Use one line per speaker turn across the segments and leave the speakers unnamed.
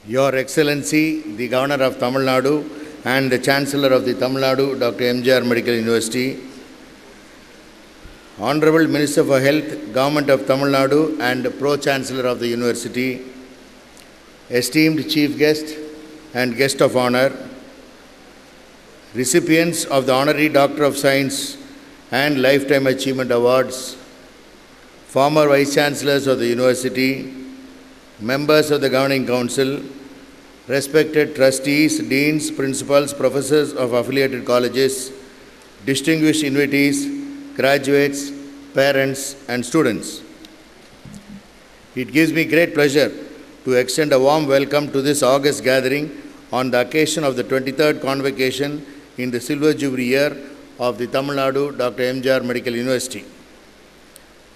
Your Excellency, the Governor of Tamil Nadu and the Chancellor of the Tamil Nadu, Dr. MGR Medical University, Honorable Minister for Health, Government of Tamil Nadu and Pro-Chancellor of the University, esteemed Chief Guest and Guest of Honor, recipients of the Honorary Doctor of Science and Lifetime Achievement Awards, former Vice Chancellors of the University, members of the Governing Council, respected trustees, deans, principals, professors of affiliated colleges, distinguished invitees, graduates, parents, and students. It gives me great pleasure to extend a warm welcome to this August gathering on the occasion of the 23rd convocation in the Silver Jubilee year of the Tamil Nadu Dr. MGR Medical University.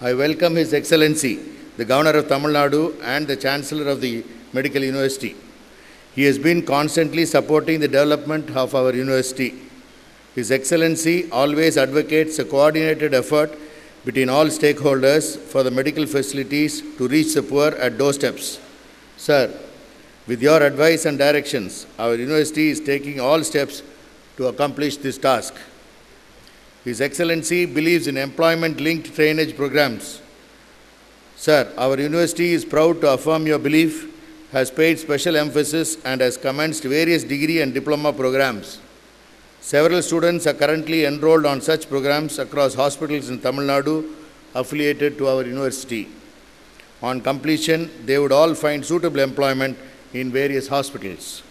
I welcome His Excellency, the Governor of Tamil Nadu and the Chancellor of the Medical University. He has been constantly supporting the development of our university. His Excellency always advocates a coordinated effort between all stakeholders for the medical facilities to reach the poor at doorsteps. Sir, with your advice and directions, our university is taking all steps to accomplish this task. His Excellency believes in employment-linked trainage programs. Sir, our university is proud to affirm your belief, has paid special emphasis and has commenced various degree and diploma programs. Several students are currently enrolled on such programs across hospitals in Tamil Nadu affiliated to our university. On completion, they would all find suitable employment in various hospitals.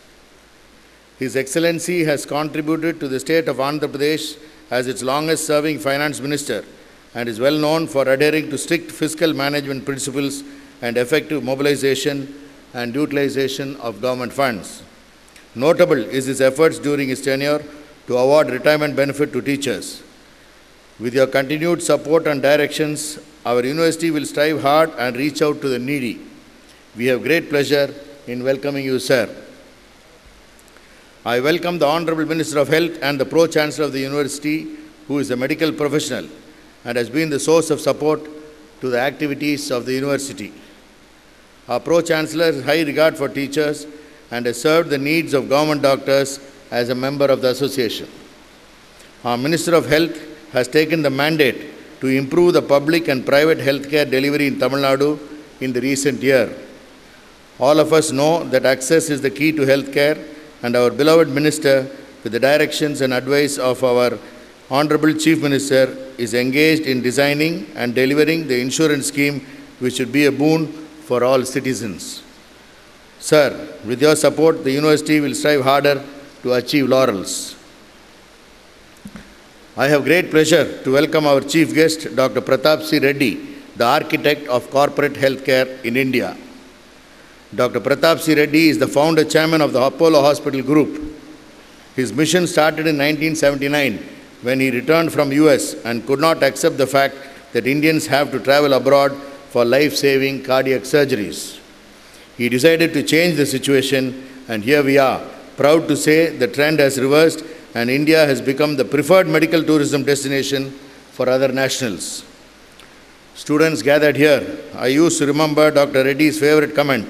His Excellency has contributed to the state of Andhra Pradesh as its longest-serving finance minister and is well known for adhering to strict fiscal management principles and effective mobilization and utilization of government funds. Notable is his efforts during his tenure to award retirement benefit to teachers. With your continued support and directions, our university will strive hard and reach out to the needy. We have great pleasure in welcoming you, sir. I welcome the Honorable Minister of Health and the Pro-Chancellor of the University, who is a medical professional and has been the source of support to the activities of the university. Our Pro-Chancellor has high regard for teachers and has served the needs of government doctors as a member of the association. Our Minister of Health has taken the mandate to improve the public and private healthcare delivery in Tamil Nadu in the recent year. All of us know that access is the key to healthcare, and our beloved Minister, with the directions and advice of our Honorable Chief Minister, is engaged in designing and delivering the insurance scheme which should be a boon for all citizens. Sir, with your support, the university will strive harder to achieve laurels. I have great pleasure to welcome our chief guest, Dr. Pratap C. Reddy, the architect of corporate healthcare in India. Dr. Pratap C. Reddy is the founder chairman of the Apollo Hospital Group. His mission started in 1979 when he returned from US and could not accept the fact that Indians have to travel abroad for life-saving cardiac surgeries. He decided to change the situation, and here we are, proud to say the trend has reversed and India has become the preferred medical tourism destination for other nationals. Students gathered here, I used to remember Dr. Reddy's favorite comment: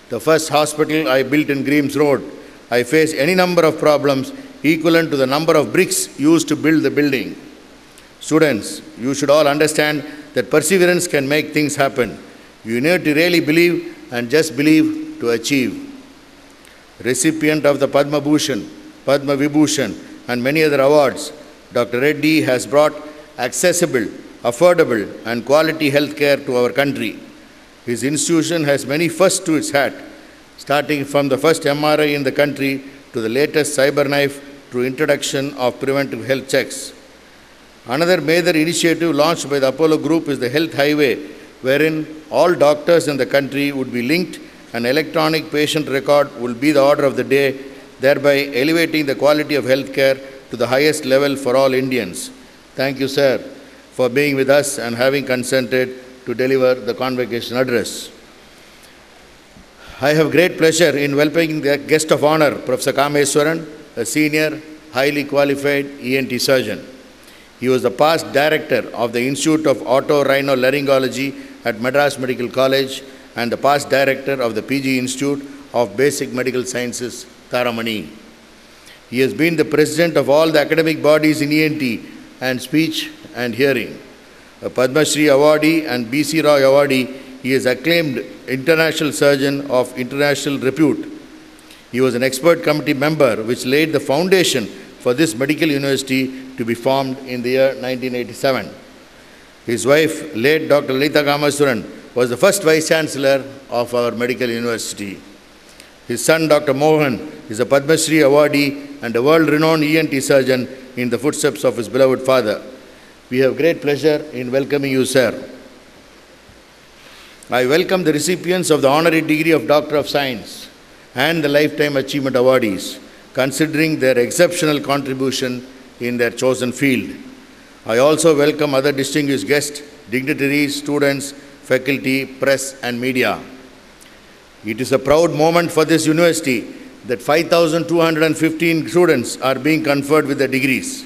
the first hospital I built in Greaves Road, I faced any number of problems equivalent to the number of bricks used to build the building. Students, you should all understand that perseverance can make things happen. You need to really believe and just believe to achieve. Recipient of the Padma Bhushan, Padma Vibhushan and many other awards, Dr. Reddy has brought accessible, affordable and quality healthcare to our country. His institution has many firsts to its hat, starting from the first MRI in the country to the latest cyber knife through introduction of preventive health checks. Another major initiative launched by the Apollo Group is the Health Highway, wherein all doctors in the country would be linked and electronic patient record will be the order of the day, thereby elevating the quality of healthcare to the highest level for all Indians. Thank you, sir, for being with us and having consented to deliver the convocation address. I have great pleasure in welcoming the guest of honor, Professor Kameswaran, a senior, highly qualified ENT surgeon. He was the past director of the Institute of Otorhinolaryngology at Madras Medical College and the past director of the PG Institute of Basic Medical Sciences, Taramani. He has been the president of all the academic bodies in ENT and speech and hearing. A Padma Shri awardee and B.C. Roy awardee, he is acclaimed international surgeon of international repute. He was an expert committee member which laid the foundation for this medical university to be formed in the year 1987. His wife, late Dr. Lalita Kamasuran, was the first Vice Chancellor of our medical university. His son, Dr. Mohan, is a Padma Shri awardee and a world-renowned ENT surgeon in the footsteps of his beloved father. We have great pleasure in welcoming you, sir. I welcome the recipients of the honorary degree of Doctor of Science and the Lifetime Achievement Awardees, considering their exceptional contribution in their chosen field. I also welcome other distinguished guests, dignitaries, students, faculty, press, and media. It is a proud moment for this university that 5,215 students are being conferred with the degrees.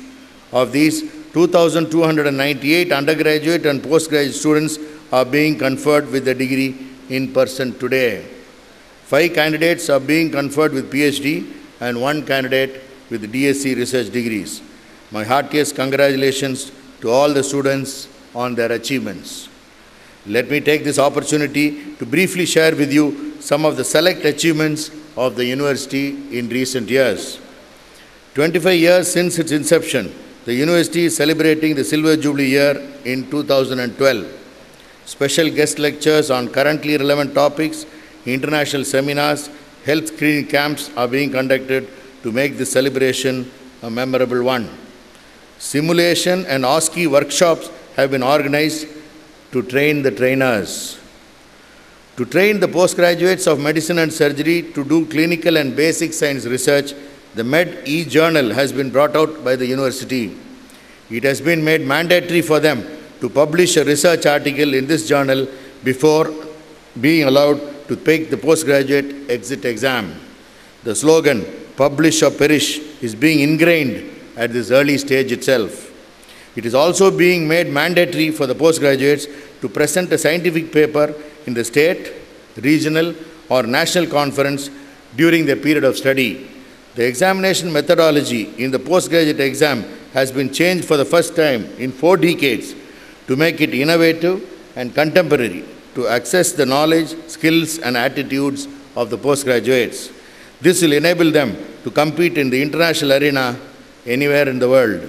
Of these, 2,298 undergraduate and postgraduate students are being conferred with the degree in person today. 5 candidates are being conferred with PhD and 1 candidate with DSc research degrees. My heartiest congratulations to all the students on their achievements. Let me take this opportunity to briefly share with you some of the select achievements of the university in recent years. 25 years since its inception, the university is celebrating the Silver Jubilee year in 2012. Special guest lectures on currently relevant topics, international seminars, health screening camps are being conducted to make this celebration a memorable one. Simulation and OSCE workshops have been organized to train the trainers. To train the postgraduates of medicine and surgery to do clinical and basic science research, the Med-E journal has been brought out by the university. It has been made mandatory for them to publish a research article in this journal before being allowed to take the postgraduate exit exam. The slogan, "Publish or Perish," is being ingrained at this early stage itself. It is also being made mandatory for the postgraduates to present a scientific paper in the state, regional, or national conference during their period of study. The examination methodology in the postgraduate exam has been changed for the first time in 4 decades to make it innovative and contemporary, to access the knowledge, skills, and attitudes of the postgraduates. This will enable them to compete in the international arena anywhere in the world.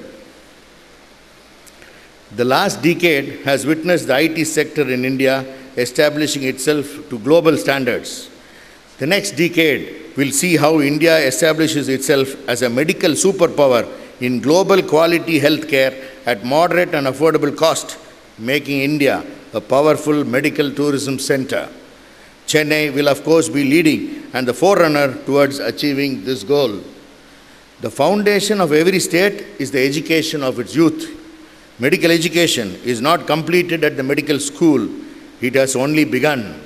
The last decade has witnessed the IT sector in India establishing itself to global standards. The next decade will see how India establishes itself as a medical superpower in global quality healthcare at moderate and affordable cost, making India a powerful medical tourism center. Chennai will of course be leading and the forerunner towards achieving this goal. The foundation of every state is the education of its youth. Medical education is not completed at the medical school, it has only begun.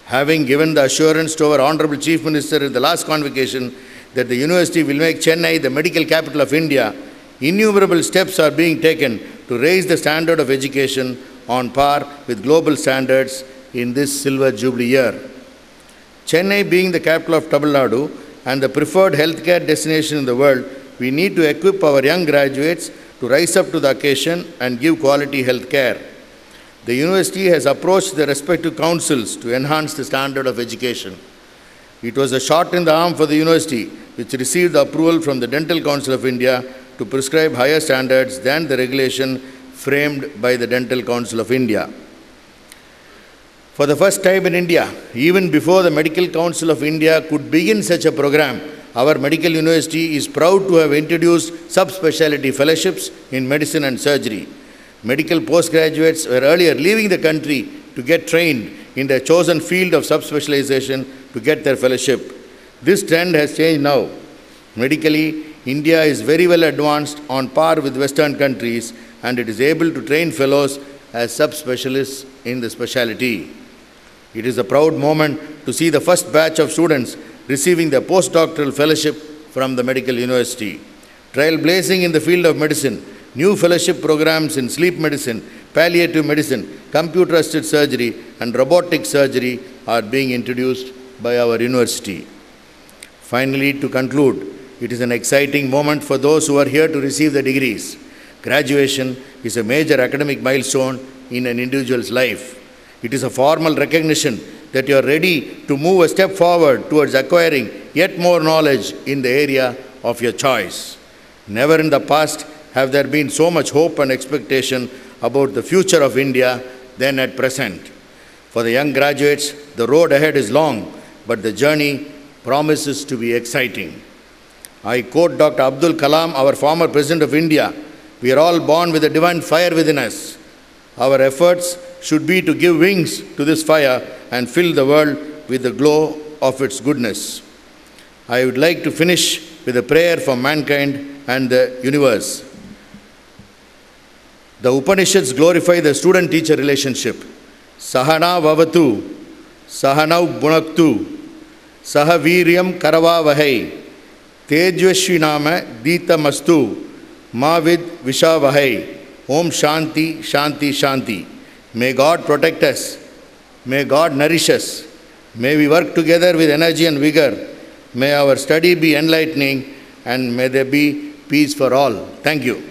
Having given the assurance to our Honorable Chief Minister in the last convocation that the university will make Chennai the medical capital of India, innumerable steps are being taken to raise the standard of education on par with global standards in this Silver Jubilee year. Chennai being the capital of Tamil Nadu and the preferred healthcare destination in the world, we need to equip our young graduates to rise up to the occasion and give quality healthcare. The university has approached the respective councils to enhance the standard of education. It was a shot in the arm for the university, which received the approval from the Dental Council of India to prescribe higher standards than the regulation framed by the Dental Council of India. For the first time in India, even before the Medical Council of India could begin such a program, our medical university is proud to have introduced subspecialty fellowships in medicine and surgery. Medical postgraduates were earlier leaving the country to get trained in their chosen field of subspecialization to get their fellowship. This trend has changed now. Medically, India is very well advanced on par with Western countries, and it is able to train fellows as subspecialists in the specialty. It is a proud moment to see the first batch of students receiving their postdoctoral fellowship from the medical university. Trailblazing in the field of medicine, new fellowship programs in sleep medicine, palliative medicine, computer-assisted surgery, and robotic surgery are being introduced by our university. Finally, to conclude, it is an exciting moment for those who are here to receive the degrees. Graduation is a major academic milestone in an individual's life. It is a formal recognition that you are ready to move a step forward towards acquiring yet more knowledge in the area of your choice. Never in the past have there been so much hope and expectation about the future of India than at present. For the young graduates, the road ahead is long, but the journey promises to be exciting. I quote Dr. Abdul Kalam, our former President of India, "We are all born with a divine fire within us. Our efforts should be to give wings to this fire and fill the world with the glow of its goodness." I would like to finish with a prayer for mankind and the universe. The Upanishads glorify the student-teacher relationship. Sahana vavatu, sahanau bhunaktu, sahaviryam karavavahai, tejvashvinama ditamastu, mavid vishavahai. Om Shanti, Shanti, Shanti. May God protect us. May God nourish us. May we work together with energy and vigor. May our study be enlightening, and may there be peace for all. Thank you.